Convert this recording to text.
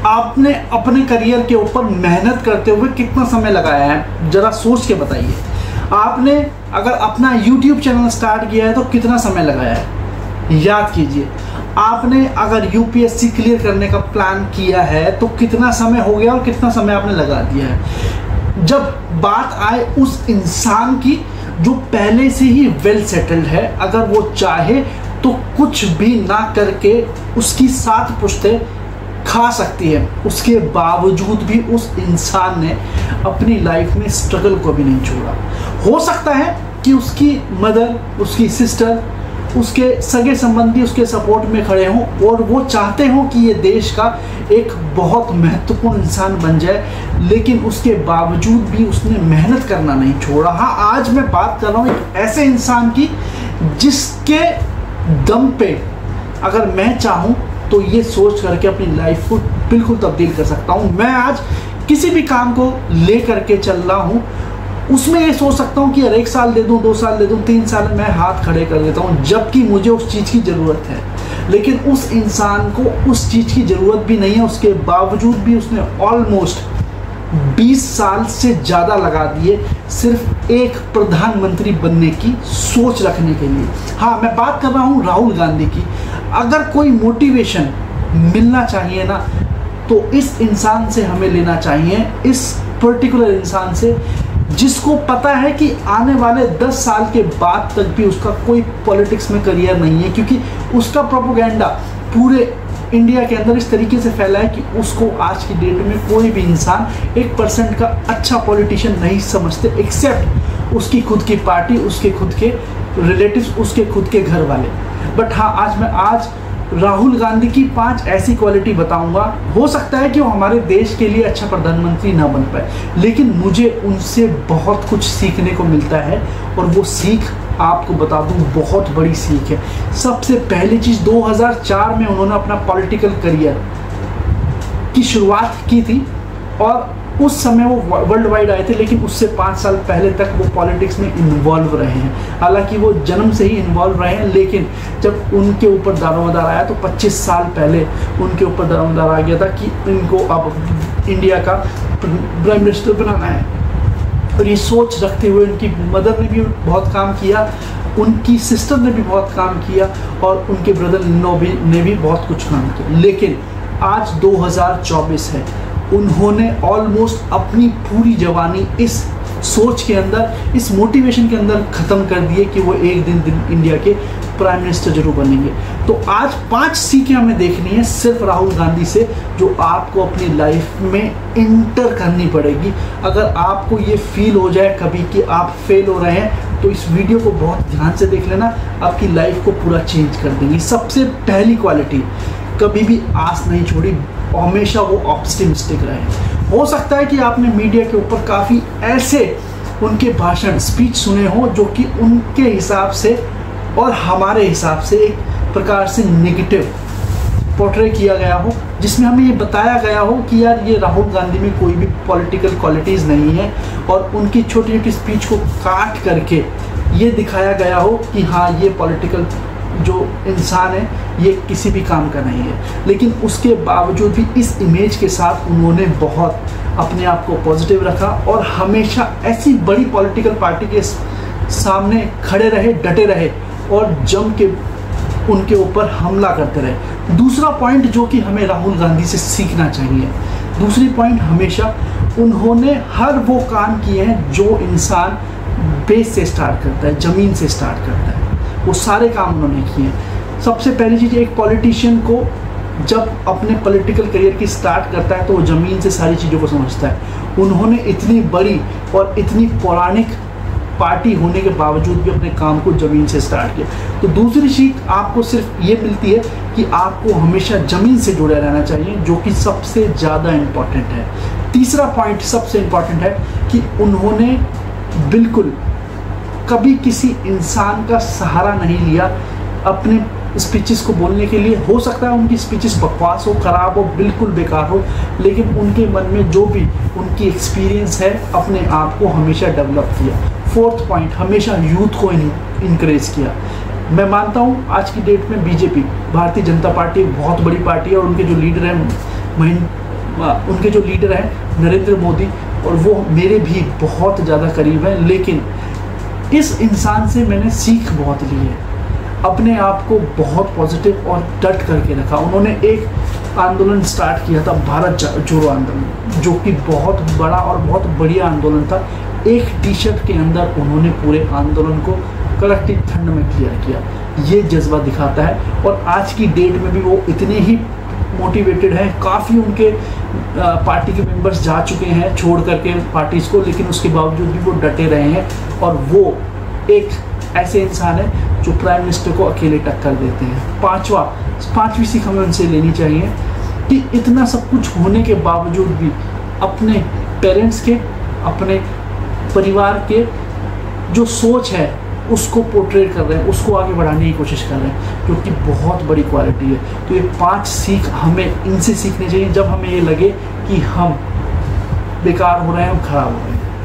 आपने अपने करियर के ऊपर मेहनत करते हुए कितना समय लगाया है, जरा सोच के बताइए। आपने अगर अपना YouTube चैनल स्टार्ट किया है तो कितना समय लगाया है, याद कीजिए। आपने अगर UPSC क्लियर करने का प्लान किया है तो कितना समय हो गया और कितना समय आपने लगा दिया है। जब बात आए उस इंसान की जो पहले से ही वेल सेटल्ड है, अगर वो चाहे तो कुछ भी ना करके उसकी 7 पुश्तें खा सकती है, उसके बावजूद भी उस इंसान ने अपनी लाइफ में स्ट्रगल को भी नहीं छोड़ा। हो सकता है कि उसकी मदर, उसकी सिस्टर, उसके सगे संबंधी उसके सपोर्ट में खड़े हों और वो चाहते हों कि ये देश का एक बहुत महत्वपूर्ण इंसान बन जाए, लेकिन उसके बावजूद भी उसने मेहनत करना नहीं छोड़ा। हाँ, आज मैं बात कर रहा हूँ एक ऐसे इंसान की जिसके दम पे अगर मैं चाहूँ तो ये सोच करके अपनी लाइफ को बिल्कुल तब्दील कर सकता हूँ। मैं आज किसी भी काम को ले करके चल रहा हूँ, उसमें ये सोच सकता हूँ कि यार 1 साल दे दूँ, 2 साल दे दूँ, 3 साल में मैं हाथ खड़े कर देता हूँ, जबकि मुझे उस चीज़ की ज़रूरत है। लेकिन उस इंसान को उस चीज़ की ज़रूरत भी नहीं है, उसके बावजूद भी उसने ऑलमोस्ट 20 साल से ज़्यादा लगा दिए सिर्फ एक प्रधानमंत्री बनने की सोच रखने के लिए। हाँ, मैं बात कर रहा हूँ राहुल गांधी की। अगर कोई मोटिवेशन मिलना चाहिए ना तो इस इंसान से हमें लेना चाहिए, इस पर्टिकुलर इंसान से जिसको पता है कि आने वाले 10 साल के बाद तक भी उसका कोई पॉलिटिक्स में करियर नहीं है, क्योंकि उसका प्रोपेगेंडा पूरे इंडिया के अंदर इस तरीके से फैला है कि उसको आज की डेट में कोई भी इंसान 1% का अच्छा पॉलिटिशियन नहीं समझते, एक्सेप्ट उसकी खुद की पार्टी, उसके खुद के रिलेटिव्स, उसके खुद के घर वाले। बट हाँ, आज राहुल गांधी की 5 ऐसी क्वालिटी बताऊंगा। हो सकता है कि वो हमारे देश के लिए अच्छा प्रधानमंत्री ना बन पाए, लेकिन मुझे उनसे बहुत कुछ सीखने को मिलता है और वो सीख आपको बता दूं बहुत बड़ी सीख है। सबसे पहली चीज़, 2004 में उन्होंने अपना पॉलिटिकल करियर की शुरुआत की थी और उस समय वो वर्ल्ड वाइड आए थे, लेकिन उससे 5 साल पहले तक वो पॉलिटिक्स में इन्वॉल्व रहे हैं। हालांकि वो जन्म से ही इन्वॉल्व रहे हैं, लेकिन जब उनके ऊपर दारोमदार आया तो 25 साल पहले उनके ऊपर दारोमदार आ गया था कि इनको अब इंडिया का प्राइम मिनिस्टर बनाना है। और ये सोच रखते हुए उनकी मदर ने भी बहुत काम किया, उनकी सिस्टर ने भी बहुत काम किया और उनके ब्रदर ने भी बहुत कुछ काम किया। लेकिन आज 2024 है, उन्होंने ऑलमोस्ट अपनी पूरी जवानी इस सोच के अंदर, इस मोटिवेशन के अंदर ख़त्म कर दिए कि वो एक दिन इंडिया के प्राइम मिनिस्टर जरूर बनेंगे। तो आज 5 सीखें हमें देखनी है सिर्फ राहुल गांधी से, जो आपको अपनी लाइफ में इंटर करनी पड़ेगी। अगर आपको ये फील हो जाए कभी कि आप फेल हो रहे हैं तो इस वीडियो को बहुत ध्यान से देख लेना, आपकी लाइफ को पूरा चेंज कर देंगी। सबसे पहली क्वालिटी, कभी भी आस नहीं छोड़ी, हमेशा वो ऑप्टिमिस्टिक रहे। हो सकता है कि आपने मीडिया के ऊपर काफ़ी ऐसे उनके भाषण, स्पीच सुने हो जो कि उनके हिसाब से और हमारे हिसाब से एक प्रकार से नेगेटिव पोर्ट्रे किया गया हो, जिसमें हमें ये बताया गया हो कि यार ये राहुल गांधी में कोई भी पॉलिटिकल क्वालिटीज़ नहीं है, और उनकी छोटी छोटी स्पीच को काट करके ये दिखाया गया हो कि हाँ, ये पॉलिटिकल जो इंसान है ये किसी भी काम का नहीं है। लेकिन उसके बावजूद भी इस इमेज के साथ उन्होंने बहुत अपने आप को पॉजिटिव रखा और हमेशा ऐसी बड़ी पॉलिटिकल पार्टी के सामने खड़े रहे, डटे रहे और जम के उनके ऊपर हमला करते रहे। दूसरा पॉइंट जो कि हमें राहुल गांधी से सीखना चाहिए, दूसरी पॉइंट, हमेशा उन्होंने हर वो काम किए हैं जो इंसान बेस से स्टार्ट करता है, ज़मीन से स्टार्ट करता है, वो सारे काम उन्होंने किए हैं। सबसे पहली चीज़, एक पॉलिटिशियन को जब अपने पॉलिटिकल करियर की स्टार्ट करता है तो वो ज़मीन से सारी चीज़ों को समझता है। उन्होंने इतनी बड़ी और इतनी पौराणिक पार्टी होने के बावजूद भी अपने काम को ज़मीन से स्टार्ट किया। तो दूसरी सीख आपको सिर्फ ये मिलती है कि आपको हमेशा ज़मीन से जुड़े रहना चाहिए, जो कि सबसे ज़्यादा इम्पॉर्टेंट है। तीसरा पॉइंट सबसे इम्पॉर्टेंट है कि उन्होंने बिल्कुल कभी किसी इंसान का सहारा नहीं लिया अपने स्पीचेस को बोलने के लिए। हो सकता है उनकी स्पीचेस बकवास हो, ख़राब हो, बिल्कुल बेकार हो, लेकिन उनके मन में जो भी उनकी एक्सपीरियंस है अपने आप को हमेशा डेवलप किया। फोर्थ पॉइंट, हमेशा यूथ को इनकरेज किया। मैं मानता हूँ आज की डेट में बीजेपी, भारतीय जनता पार्टी बहुत बड़ी पार्टी है और उनके जो लीडर हैं उनके जो लीडर हैं नरेंद्र मोदी, और वो मेरे भी बहुत ज़्यादा करीब हैं, लेकिन इस इंसान से मैंने सीख बहुत ली है। अपने आप को बहुत पॉजिटिव और डट करके रखा। उन्होंने एक आंदोलन स्टार्ट किया था, भारत जोड़ो आंदोलन, जो कि बहुत बड़ा और बहुत बढ़िया आंदोलन था। एक टी शर्ट के अंदर उन्होंने पूरे आंदोलन को कड़कती ठंड में क्लियर किया। ये जज्बा दिखाता है, और आज की डेट में भी वो इतने ही मोटिवेटेड हैं। काफ़ी उनके पार्टी के मेंबर्स जा चुके हैं छोड़ करके पार्टीज़ को, लेकिन उसके बावजूद भी वो डटे रहे हैं। और वो एक ऐसे इंसान है जो प्राइम मिनिस्टर को अकेले टक्कर देते हैं। पांचवी सीख हमें उनसे लेनी चाहिए कि इतना सब कुछ होने के बावजूद भी अपने पेरेंट्स के, अपने परिवार के जो सोच है उसको पोर्ट्रेट कर रहे हैं, उसको आगे बढ़ाने की कोशिश कर रहे हैं, जो कि बहुत बड़ी क्वालिटी है। तो ये 5 सीख हमें इनसे सीखनी चाहिए जब हमें ये लगे कि हम बेकार हो रहे हैं, हम खराब हो रहे हैं।